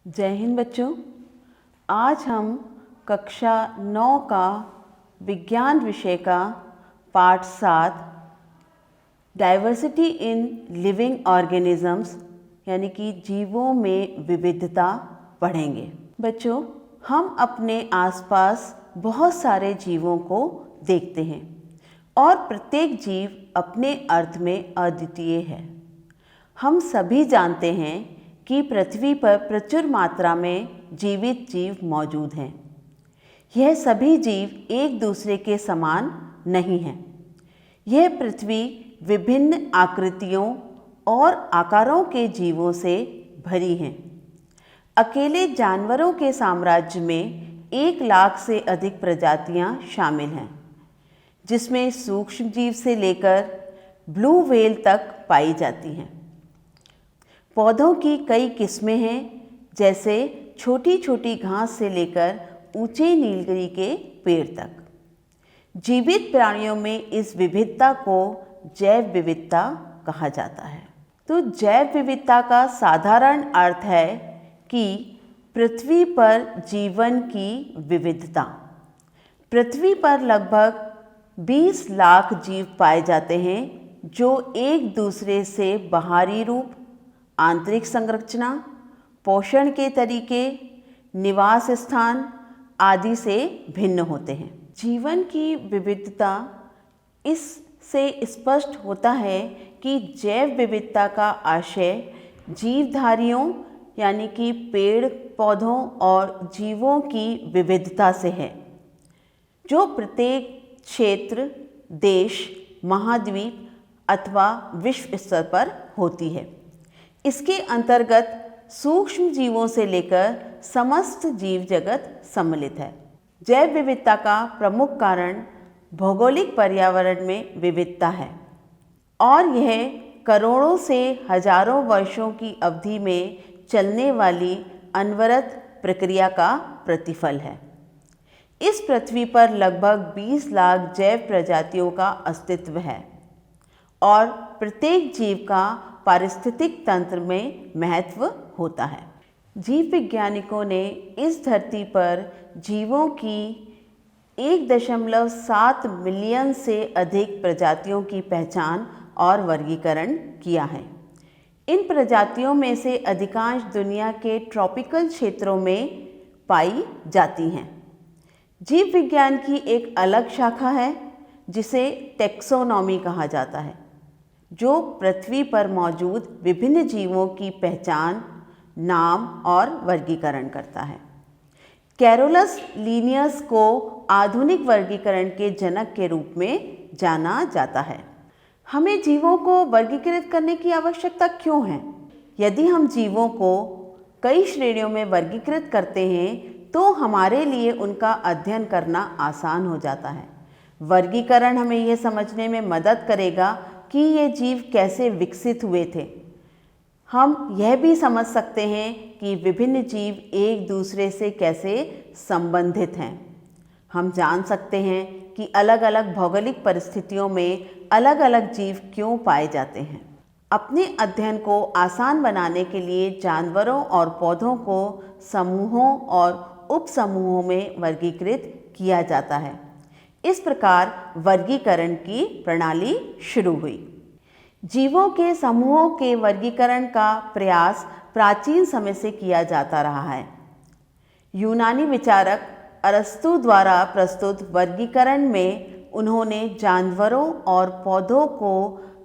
जय हिंद बच्चों। आज हम कक्षा 9 का विज्ञान विषय का पाठ 7 डाइवर्सिटी इन लिविंग ऑर्गेनिजम्स यानी कि जीवों में विविधता पढ़ेंगे। बच्चों, हम अपने आसपास बहुत सारे जीवों को देखते हैं और प्रत्येक जीव अपने अर्थ में अद्वितीय है। हम सभी जानते हैं कि पृथ्वी पर प्रचुर मात्रा में जीवित जीव मौजूद हैं। यह सभी जीव एक दूसरे के समान नहीं हैं। यह पृथ्वी विभिन्न आकृतियों और आकारों के जीवों से भरी है। अकेले जानवरों के साम्राज्य में 1 लाख से अधिक प्रजातियां शामिल हैं, जिसमें सूक्ष्म जीव से लेकर ब्लू व्हेल तक पाई जाती हैं। पौधों की कई किस्में हैं, जैसे छोटी छोटी घास से लेकर ऊंचे नीलगिरी के पेड़ तक। जीवित प्राणियों में इस विविधता को जैव विविधता कहा जाता है। तो जैव विविधता का साधारण अर्थ है कि पृथ्वी पर जीवन की विविधता। पृथ्वी पर लगभग 20 लाख जीव पाए जाते हैं, जो एक दूसरे से बाहरी रूप, आंतरिक संरचना, पोषण के तरीके, निवास स्थान आदि से भिन्न होते हैं। जीवन की विविधता इससे स्पष्ट होता है कि जैव विविधता का आशय जीवधारियों यानी कि पेड़ पौधों और जीवों की विविधता से है, जो प्रत्येक क्षेत्र, देश, महाद्वीप अथवा विश्व स्तर पर होती है। इसके अंतर्गत सूक्ष्म जीवों से लेकर समस्त जीव जगत सम्मिलित है। जैव विविधता का प्रमुख कारण भौगोलिक पर्यावरण में विविधता है और यह करोड़ों से हजारों वर्षों की अवधि में चलने वाली अनवरत प्रक्रिया का प्रतिफल है। इस पृथ्वी पर लगभग 20 लाख जैव प्रजातियों का अस्तित्व है और प्रत्येक जीव का पारिस्थितिक तंत्र में महत्व होता है। जीव वैज्ञानिकों ने इस धरती पर जीवों की 1.7 मिलियन से अधिक प्रजातियों की पहचान और वर्गीकरण किया है। इन प्रजातियों में से अधिकांश दुनिया के ट्रॉपिकल क्षेत्रों में पाई जाती हैं। जीव विज्ञान की एक अलग शाखा है जिसे टैक्सोनॉमी कहा जाता है, जो पृथ्वी पर मौजूद विभिन्न जीवों की पहचान, नाम और वर्गीकरण करता है। कैरोलस लिनियस को आधुनिक वर्गीकरण के जनक के रूप में जाना जाता है। हमें जीवों को वर्गीकृत करने की आवश्यकता क्यों है? यदि हम जीवों को कई श्रेणियों में वर्गीकृत करते हैं तो हमारे लिए उनका अध्ययन करना आसान हो जाता है। वर्गीकरण हमें यह समझने में मदद करेगा कि ये जीव कैसे विकसित हुए थे। हम यह भी समझ सकते हैं कि विभिन्न जीव एक दूसरे से कैसे संबंधित हैं। हम जान सकते हैं कि अलग अलग भौगोलिक परिस्थितियों में अलग अलग जीव क्यों पाए जाते हैं। अपने अध्ययन को आसान बनाने के लिए जानवरों और पौधों को समूहों और उपसमूहों में वर्गीकृत किया जाता है। इस प्रकार वर्गीकरण की प्रणाली शुरू हुई। जीवों के समूहों के वर्गीकरण का प्रयास प्राचीन समय से किया जाता रहा है। यूनानी विचारक अरस्तु द्वारा प्रस्तुत वर्गीकरण में उन्होंने जानवरों और पौधों को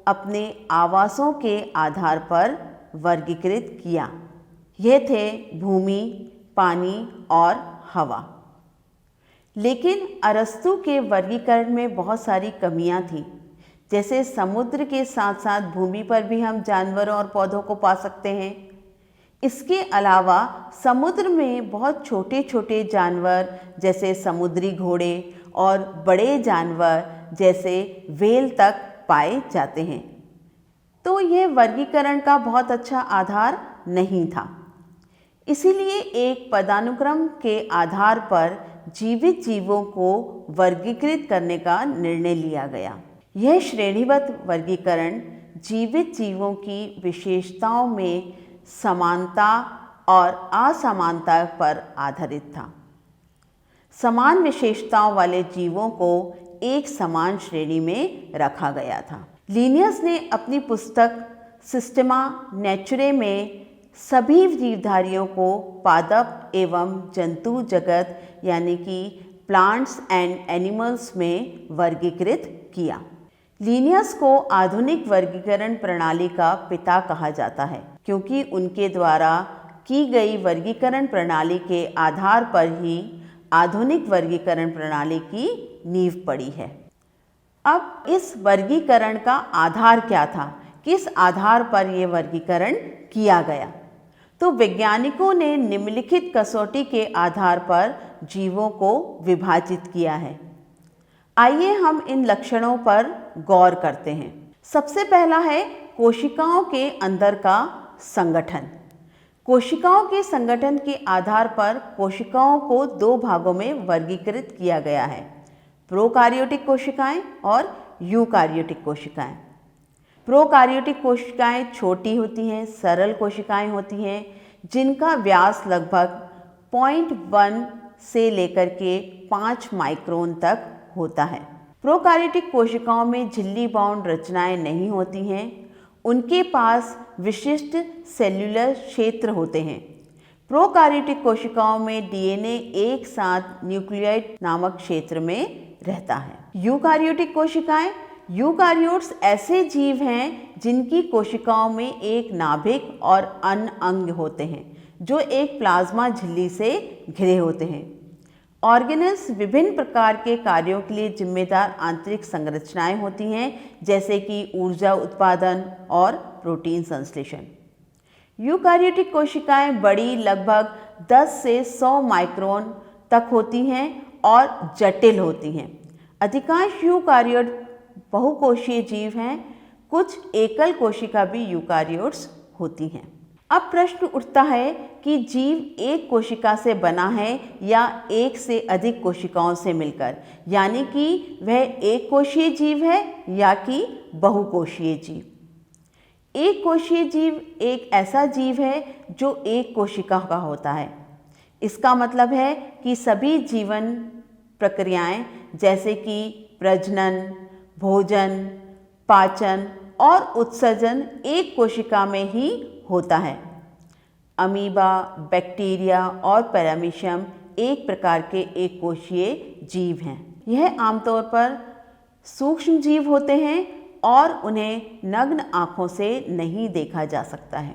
अपने आवासों के आधार पर वर्गीकृत किया। ये थे भूमि, पानी और हवा। लेकिन अरस्तु के वर्गीकरण में बहुत सारी कमियां थीं। जैसे समुद्र के साथ साथ भूमि पर भी हम जानवरों और पौधों को पा सकते हैं। इसके अलावा समुद्र में बहुत छोटे छोटे जानवर जैसे समुद्री घोड़े और बड़े जानवर जैसे व्हेल तक पाए जाते हैं। तो यह वर्गीकरण का बहुत अच्छा आधार नहीं था। इसीलिए एक पदानुक्रम के आधार पर जीवित जीवों को वर्गीकृत करने का निर्णय लिया गया। यह श्रेणीबद्ध वर्गीकरण जीवित जीवों की विशेषताओं में समानता और असमानता पर आधारित था। समान विशेषताओं वाले जीवों को एक समान श्रेणी में रखा गया था। लिनियस ने अपनी पुस्तक सिस्टेमा नेचुरे में सभी जीवधारियों को पादप एवं जंतु जगत यानी कि प्लांट्स एंड एनिमल्स में वर्गीकृत किया। लिनियस को आधुनिक वर्गीकरण प्रणाली का पिता कहा जाता है, क्योंकि उनके द्वारा की गई वर्गीकरण प्रणाली के आधार पर ही आधुनिक वर्गीकरण प्रणाली की नींव पड़ी है। अब इस वर्गीकरण का आधार क्या था, किस आधार पर यह वर्गीकरण किया गया? तो वैज्ञानिकों ने निम्नलिखित कसौटी के आधार पर जीवों को विभाजित किया है। आइए हम इन लक्षणों पर गौर करते हैं। सबसे पहला है कोशिकाओं के अंदर का संगठन। कोशिकाओं के संगठन के आधार पर कोशिकाओं को दो भागों में वर्गीकृत किया गया है, प्रोकार्योटिक कोशिकाएं और यूकार्योटिक कोशिकाएं। प्रोकार्योटिक कोशिकाएं छोटी होती हैं, सरल कोशिकाएं होती हैं, जिनका व्यास लगभग 0.1 से लेकर के 5 माइक्रोन तक होता है। प्रोकार्योटिक कोशिकाओं में झिल्ली बाउंड रचनाएं नहीं होती हैं, उनके पास विशिष्ट सेल्यूलर क्षेत्र होते हैं। प्रोकार्योटिक कोशिकाओं में डीएनए एक साथ न्यूक्लियोइड नामक क्षेत्र में रहता है। यूकार्योटिक कोशिकाएं, यूकार्योट्स ऐसे जीव हैं जिनकी कोशिकाओं में एक नाभिक और अन्य अंग होते हैं जो एक प्लाज्मा झिल्ली से घिरे होते हैं। ऑर्गेनेल्स विभिन्न प्रकार के कार्यों के लिए जिम्मेदार आंतरिक संरचनाएं होती हैं, जैसे कि ऊर्जा उत्पादन और प्रोटीन संश्लेषण। यूकार्योटिक कोशिकाएं बड़ी, लगभग 10 से 100 माइक्रोन तक होती हैं और जटिल होती हैं। अधिकांश यूकार्योट बहुकोशीय जीव हैं, कुछ एकल कोशिका भी यूकार्योट्स होती हैं। अब प्रश्न उठता है कि जीव एक कोशिका से बना है या एक से अधिक कोशिकाओं से मिलकर, यानी कि वह एक कोशीय जीव है या कि बहुकोशीय जीव। एक कोशीय जीव एक ऐसा जीव है जो एक कोशिका का होता है। इसका मतलब है कि सभी जीवन प्रक्रियाएं जैसे कि प्रजनन, भोजन, पाचन और उत्सर्जन एक कोशिका में ही होता है। अमीबा, बैक्टीरिया और पैरामीशियम एक प्रकार के एक कोशीय जीव हैं। यह आमतौर पर सूक्ष्म जीव होते हैं और उन्हें नग्न आँखों से नहीं देखा जा सकता है।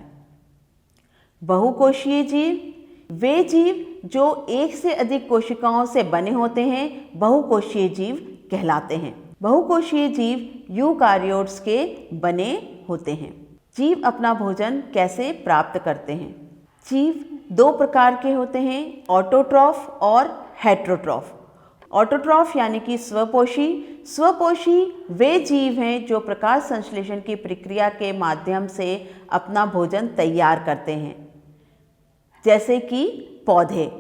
बहुकोशीय जीव वे जीव जो एक से अधिक कोशिकाओं से बने होते हैं बहुकोशीय जीव कहलाते हैं। बहुकोशीय जीव यूकार्योट्स के बने होते हैं। जीव अपना भोजन कैसे प्राप्त करते हैं? जीव दो प्रकार के होते हैं, ऑटोट्रॉफ और हेट्रोट्रॉफ। ऑटोट्रॉफ यानी कि स्वपोषी। स्वपोषी वे जीव हैं जो प्रकाश संश्लेषण की प्रक्रिया के माध्यम से अपना भोजन तैयार करते हैं, जैसे कि पौधे।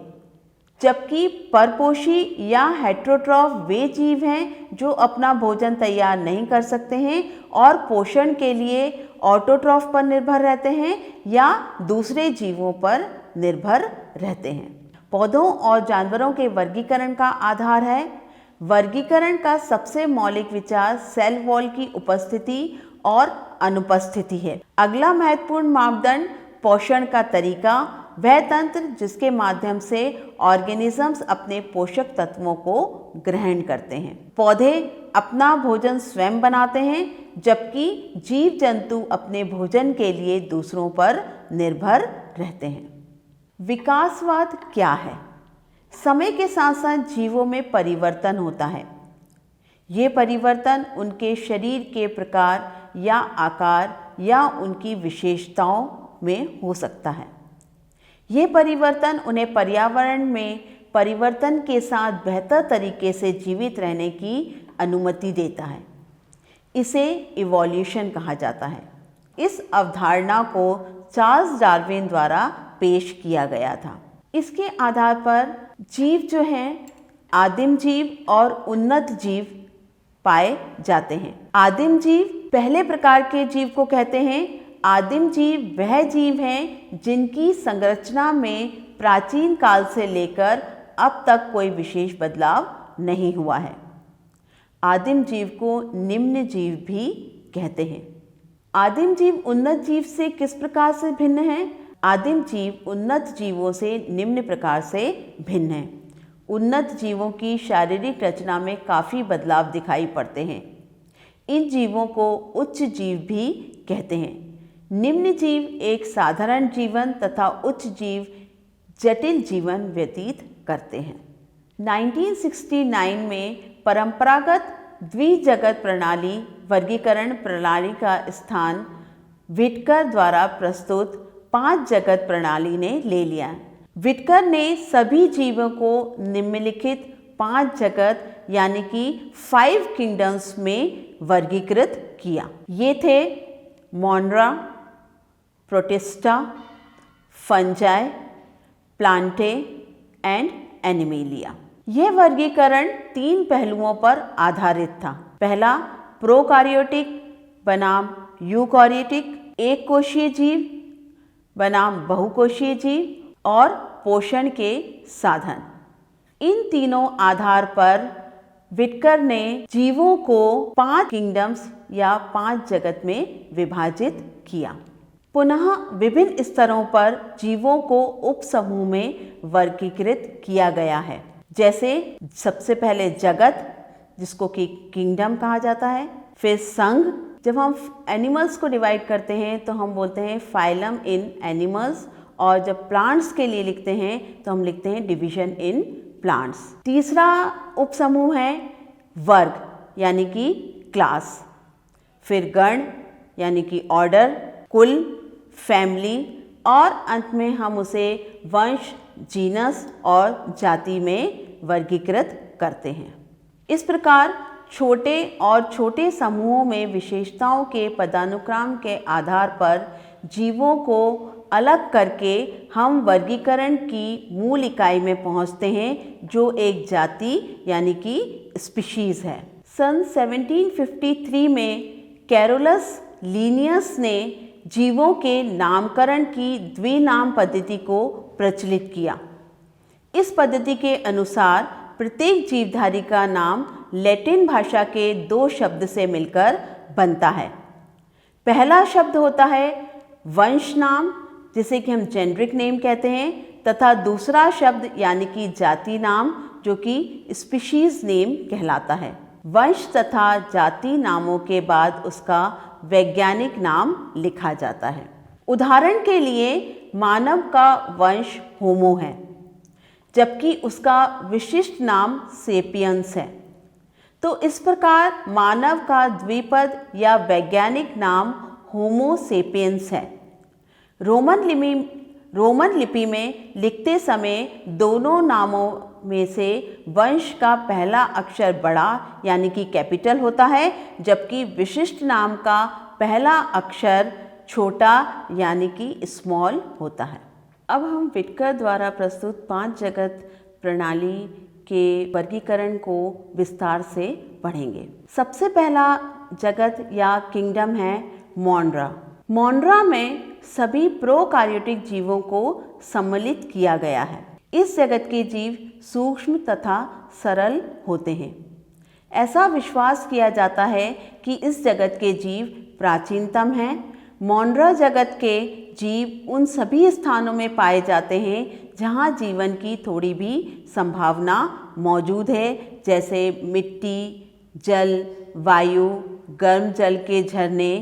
जबकि परपोषी या हेट्रोट्रॉफ वे जीव हैं जो अपना भोजन तैयार नहीं कर सकते हैं और पोषण के लिए ऑटोट्रॉफ पर निर्भर रहते हैं या दूसरे जीवों पर निर्भर रहते हैं। पौधों और जानवरों के वर्गीकरण का आधार है। वर्गीकरण का सबसे मौलिक विचार सेल वॉल की उपस्थिति और अनुपस्थिति है। अगला महत्वपूर्ण मापदंड पोषण का तरीका, वह तंत्र जिसके माध्यम से ऑर्गेनिजम्स अपने पोषक तत्वों को ग्रहण करते हैं। पौधे अपना भोजन स्वयं बनाते हैं, जबकि जीव जंतु अपने भोजन के लिए दूसरों पर निर्भर रहते हैं। विकासवाद क्या है? समय के साथ साथ जीवों में परिवर्तन होता है। ये परिवर्तन उनके शरीर के प्रकार या आकार या उनकी विशेषताओं में हो सकता है। ये परिवर्तन उन्हें पर्यावरण में परिवर्तन के साथ बेहतर तरीके से जीवित रहने की अनुमति देता है। इसे इवोल्यूशन कहा जाता है। इस अवधारणा को चार्ल्स डार्विन द्वारा पेश किया गया था। इसके आधार पर जीव जो हैं आदिम जीव और उन्नत जीव पाए जाते हैं। आदिम जीव पहले प्रकार के जीव को कहते हैं। आदिम जीव वह जीव हैं जिनकी संरचना में प्राचीन काल से लेकर अब तक कोई विशेष बदलाव नहीं हुआ है। आदिम जीव को निम्न जीव भी कहते हैं। आदिम जीव उन्नत जीव से किस प्रकार से भिन्न है? आदिम जीव उन्नत जीवों से निम्न प्रकार से भिन्न है। उन्नत जीवों की शारीरिक रचना में काफ़ी बदलाव दिखाई पड़ते हैं। इन जीवों को उच्च जीव भी कहते हैं। निम्न जीव एक साधारण जीवन तथा उच्च जीव जटिल जीवन व्यतीत करते हैं। 1969 में परंपरागत द्विजगत प्रणाली वर्गीकरण प्रणाली का स्थान व्हिटकर द्वारा प्रस्तुत 5 जगत प्रणाली ने ले लिया। व्हिटकर ने सभी जीवों को निम्नलिखित 5 जगत यानी कि 5 किंगडम्स में वर्गीकृत किया। ये थे मोनरा, protista, fungi, Plantae and animalia. यह वर्गीकरण 3 पहलुओं पर आधारित था। पहला, प्रोकार्योटिक बनाम यूकार्योटिक, एक कोशीय जीव बनाम बहुकोशीय जीव और पोषण के साधन। इन तीनों आधार पर व्हिटकर ने जीवों को 5 किंगडम्स या 5 जगत में विभाजित किया। पुनः विभिन्न स्तरों पर जीवों को उपसमूह में वर्गीकृत किया गया है। जैसे सबसे पहले जगत, जिसको कि किंगडम कहा जाता है, फिर संघ। जब हम एनिमल्स को डिवाइड करते हैं तो हम बोलते हैं फाइलम इन एनिमल्स, और जब प्लांट्स के लिए लिखते हैं तो हम लिखते हैं डिवीजन इन प्लांट्स। तीसरा उपसमूह है वर्ग यानी कि क्लास, फिर गण यानी कि ऑर्डर, कुल, फैमिली, और अंत में हम उसे वंश, जीनस और जाति में वर्गीकृत करते हैं। इस प्रकार छोटे और छोटे समूहों में विशेषताओं के पदानुक्रम के आधार पर जीवों को अलग करके हम वर्गीकरण की मूल इकाई में पहुंचते हैं, जो एक जाति यानी कि स्पीशीज है। सन 1753 में कैरोलस लीनियस ने जीवों के नामकरण की द्विनाम पद्धति को प्रचलित किया। इस पद्धति के अनुसार प्रत्येक जीवधारी का नाम लैटिन भाषा के 2 शब्द से मिलकर बनता है। पहला शब्द होता है वंश नाम, जिसे कि हम जेनरिक नेम कहते हैं, तथा दूसरा शब्द यानी कि जाति नाम, जो कि स्पीशीज नेम कहलाता है। वंश तथा जाति नामों के बाद उसका वैज्ञानिक नाम लिखा जाता है। उदाहरण के लिए मानव का वंश होमो है, जबकि उसका विशिष्ट नाम सेपियंस है। तो इस प्रकार मानव का द्विपद या वैज्ञानिक नाम होमो सेपियंस है। रोमन लिपि में लिखते समय दोनों नामों में से वंश का पहला अक्षर बड़ा यानी कि कैपिटल होता है, जबकि विशिष्ट नाम का पहला अक्षर छोटा यानी कि स्मॉल होता है। अब हम व्हिटकर द्वारा प्रस्तुत 5 जगत प्रणाली के वर्गीकरण को विस्तार से पढ़ेंगे। सबसे पहला जगत या किंगडम है मोनरा। मोनरा में सभी प्रोकार्योटिक जीवों को सम्मिलित किया गया है। इस जगत के जीव सूक्ष्म तथा सरल होते हैं। ऐसा विश्वास किया जाता है कि इस जगत के जीव प्राचीनतम हैं। मोनरा जगत के जीव उन सभी स्थानों में पाए जाते हैं जहाँ जीवन की थोड़ी भी संभावना मौजूद है, जैसे मिट्टी, जल, वायु, गर्म जल के झरने,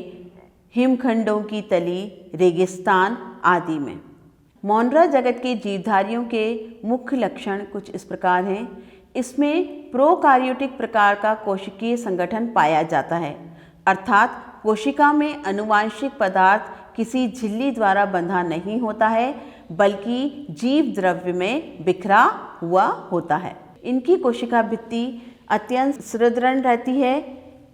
हिमखंडों की तली, रेगिस्तान आदि में। मोनरा जगत के जीवधारियों के मुख्य लक्षण कुछ इस प्रकार हैं। इसमें प्रोकार्योटिक प्रकार का कोशिकीय संगठन पाया जाता है, अर्थात कोशिका में अनुवांशिक पदार्थ किसी झिल्ली द्वारा बंधा नहीं होता है, बल्कि जीव द्रव्य में बिखरा हुआ होता है। इनकी कोशिका भित्ति अत्यंत सुदृढ़ रहती है।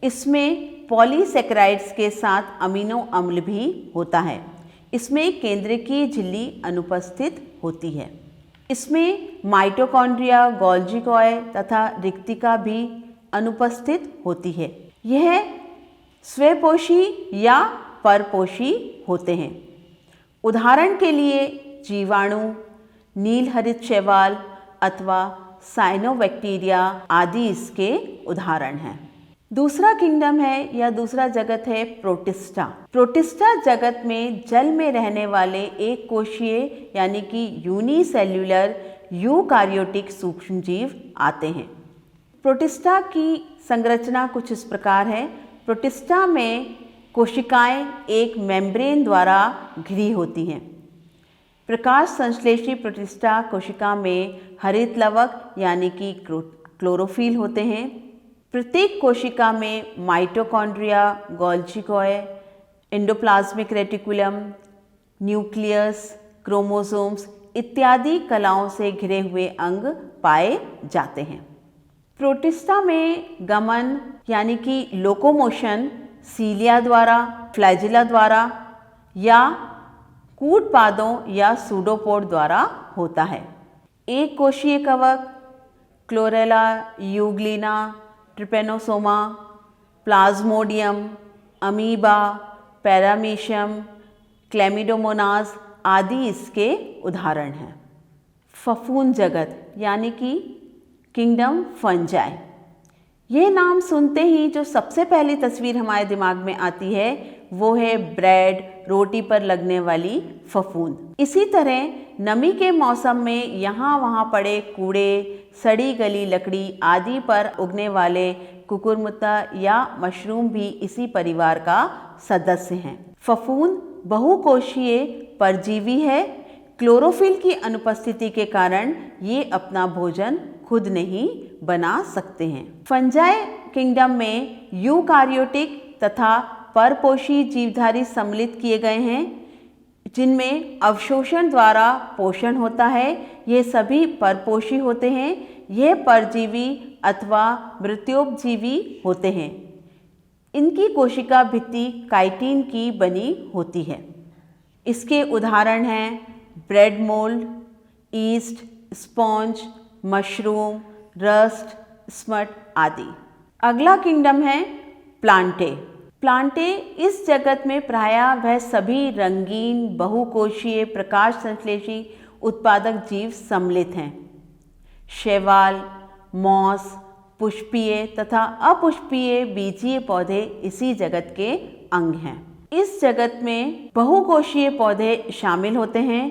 इसमें पॉलीसेकेराइड्स के साथ अमीनो अम्ल भी होता है। इसमें केंद्रकीय झिल्ली अनुपस्थित होती है। इसमें माइटोकॉन्ड्रिया, गोल्जी कॉय तथा रिक्तिका भी अनुपस्थित होती है। यह स्वपोषी या परपोषी होते हैं। उदाहरण के लिए जीवाणु, नीलहरित शैवाल अथवा साइनोबैक्टीरिया आदि इसके उदाहरण हैं। दूसरा किंगडम है या दूसरा जगत है प्रोटिस्टा। प्रोटिस्टा जगत में जल में रहने वाले एक कोशीय यानी कि यूनिसेल्युलर यूकार्योटिक सूक्ष्मजीव आते हैं। प्रोटिस्टा की संरचना कुछ इस प्रकार है। प्रोटिस्टा में कोशिकाएं एक मेम्ब्रेन द्वारा घिरी होती हैं। प्रकाश संश्लेषी प्रोटिस्टा कोशिका में हरित लवक यानी कि क्लोरोफिल होते हैं। प्रत्येक कोशिका में mitochondria, Golgi coy, endoplasmic reticulum, nucleus, chromosomes इत्यादि कलाओं से घिरे हुए अंग पाए जाते हैं। प्रोटिस्टा में गमन यानी कि लोकोमोशन सीलिया द्वारा, फ्लैजिला द्वारा या कूटपादों या सूडोपोड द्वारा होता है। एक कोशीय कवक Chlorella, Euglena, Trypanosoma, Plasmodium, amoeba, Paramecium, Chlamydomonas आदि इसके उदाहरण हैं। फफूंद जगत यानी कि किंगडम फंजाई। ये नाम सुनते ही जो सबसे पहली तस्वीर हमारे दिमाग में आती है वो है ब्रेड, रोटी पर लगने वाली फफूंद। इसी तरह नमी के मौसम में यहाँ वहाँ पड़े कूड़े, सड़ी गली लकड़ी आदि पर उगने वाले कुकुरमुत्ता या मशरूम भी इसी परिवार का सदस्य हैं। फफूंद बहुकोशीय परजीवी है। क्लोरोफिल की अनुपस्थिति के कारण ये अपना भोजन खुद नहीं बना सकते हैं। फंजाई किंगडम में यूकार्योटिक तथा परपोषी जीवधारी सम्मिलित किए गए हैं जिनमें अवशोषण द्वारा पोषण होता है। ये सभी परपोषी होते हैं। ये परजीवी अथवा मृत्योपजीवी होते हैं। इनकी कोशिका भित्ति काइटिन की बनी होती है। इसके उदाहरण हैं bread mould, east, sponge, mushroom, rust, smut आदि। अगला किंगडम है प्लांटे। प्लांटे इस जगत में प्रायः वह सभी रंगीन बहुकोशीय प्रकाश संश्लेषी उत्पादक जीव सम्मिलित हैं। शैवाल, मॉस, पुष्पीय तथा अपुष्पीय बीजीय पौधे इसी जगत के अंग हैं। इस जगत में बहुकोशीय पौधे शामिल होते हैं।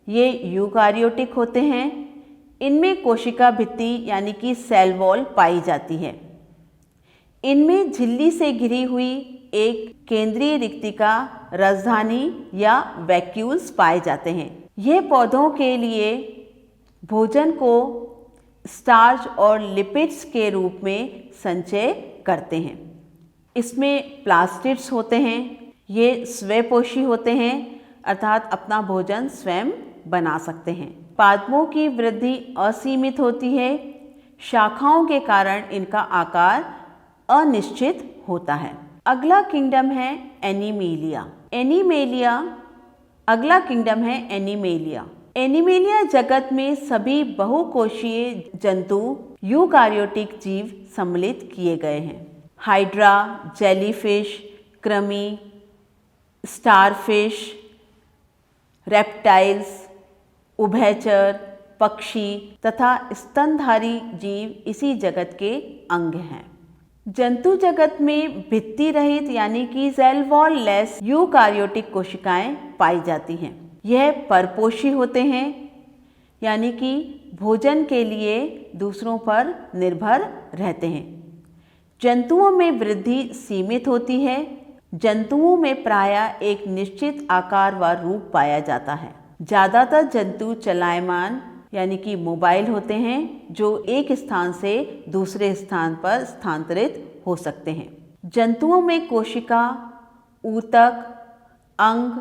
ये यूकार्योटिक होते हैं। इनमें कोशिका भित्ति यानी कि सेल वॉल पाई जाती है। इनमें झिल्ली से घिरी हुई एक केंद्रीय रिक्तिका, राजधानी या वैक्यूल्स पाए जाते हैं। ये पौधों के लिए भोजन को स्टार्च और लिपिड्स के रूप में संचय करते हैं। इसमें प्लास्टिड्स होते हैं। ये स्वयंपोषी होते हैं अर्थात अपना भोजन स्वयं बना सकते हैं। पादपों की वृद्धि असीमित होती है। शाखाओं के कारण इनका आकार अनिश्चित होता है। अगला किंगडम है एनीमेलिया। अगला किंगडम है एनीमेलिया। एनीमेलिया जगत में सभी बहुकोशीय जंतु यूकार्योटिक जीव सम्मिलित किए गए हैं। हाइड्रा, जेलीफिश, कृमि, स्टारफिश, रेप्टाइल्स, उभयचर, पक्षी तथा स्तनधारी जीव इसी जगत के अंग हैं। जंतु जगत में भित्ति रहित यानी कि सेल वॉल लेस यूकार्योटिक कोशिकाएं पाई जाती हैं। यह परपोषी होते हैं यानी कि भोजन के लिए दूसरों पर निर्भर रहते हैं। जंतुओं में वृद्धि सीमित होती है। जंतुओं में प्रायः एक निश्चित आकार व रूप पाया जाता है। ज़्यादातर जंतु चलायमान यानी कि मोबाइल होते हैं जो एक स्थान से दूसरे स्थान पर स्थानांतरित हो सकते हैं। जंतुओं में कोशिका, ऊतक, अंग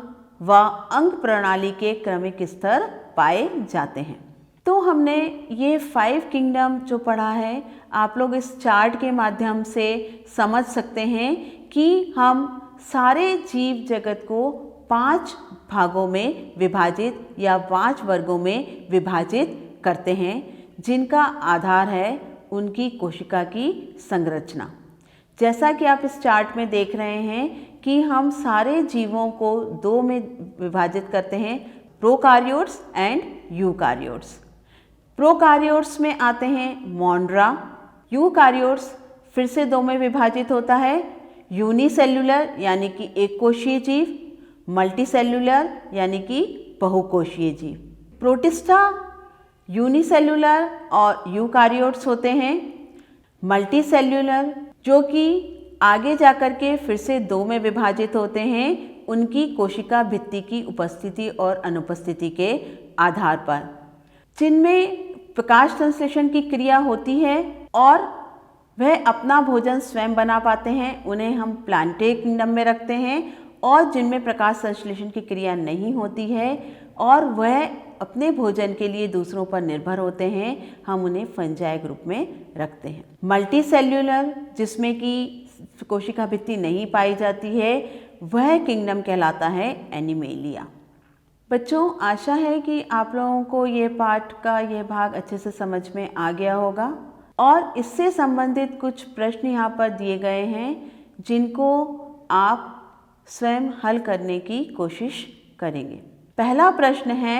व अंग प्रणाली के क्रमिक स्तर पाए जाते हैं। तो हमने ये 5 किंगडम जो पढ़ा है, आप लोग इस चार्ट के माध्यम से समझ सकते हैं कि हम सारे जीव जगत को 5 भागों में विभाजित या 5 वर्गों में विभाजित करते हैं जिनका आधार है उनकी कोशिका की संरचना। जैसा कि आप इस चार्ट में देख रहे हैं कि हम सारे जीवों को दो में विभाजित करते हैं, प्रोकार्योट्स एंड यूकार्योट्स। प्रोकार्योट्स में आते हैं मोनरा, यूकार्योट्स फिर से दो में विभाजित होता है, यूनिसेल्युलर यानी कि एक कोशीय जीव, मल्टीसेल्युलर यानी कि बहुकोशीय जीव। प्रोटिस्टा यूनिसेल्युलर और यूकार्योट्स होते हैं। मल्टीसेल्युलर जो कि आगे जाकर के फिर से दो में विभाजित होते हैं, उनकी कोशिका भित्ति की उपस्थिति और अनुपस्थिति के आधार पर, जिनमें प्रकाश संश्लेषण की क्रिया होती है और वह अपना भोजन स्वयं बना पाते हैं, उन्हें हम प्लांटेट किंगडम में रखते हैं। और जिनमें प्रकाश संश्लेषण की क्रिया नहीं होती है और वह अपने भोजन के लिए दूसरों पर निर्भर होते हैं, हम उन्हें फंजाई ग्रुप में रखते हैं। मल्टीसेल्युलर जिसमें कि कोशिका भित्ति नहीं पाई जाती है, वह किंगडम कहलाता है एनिमेलिया। बच्चों, आशा है कि आप लोगों को ये पाठ का यह भाग अच्छे से समझ में आ गया होगा और इससे संबंधित कुछ प्रश्न यहाँ पर दिए गए हैं जिनको आप स्वयं हल करने की कोशिश करेंगे। पहला प्रश्न है,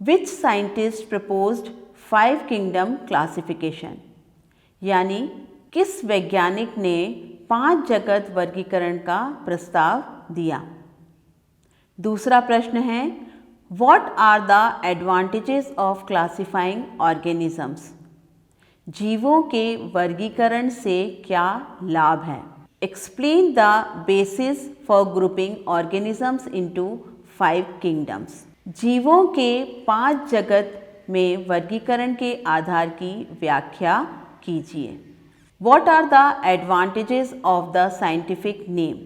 which scientist proposed 5 kingdom classification, यानी किस वैज्ञानिक ने 5 जगत वर्गीकरण का प्रस्ताव दिया। दूसरा प्रश्न है, what are the advantages of classifying organisms, जीवों के वर्गीकरण से क्या लाभ है। Explain the basis for grouping organisms into 5 kingdoms, जीवों के 5 जगत में वर्गीकरण के आधार की व्याख्या कीजिए। What are the advantages of the scientific name,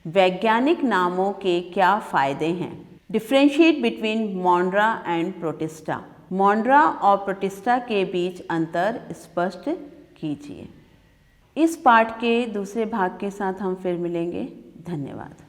वैज्ञानिक नामों के क्या फायदे हैं। Differentiate between Monera and Protista, Monera और प्रोटिस्टा के बीच अंतर स्पष्ट कीजिए। इस पाठ के दूसरे भाग के साथ हम फिर मिलेंगे। धन्यवाद।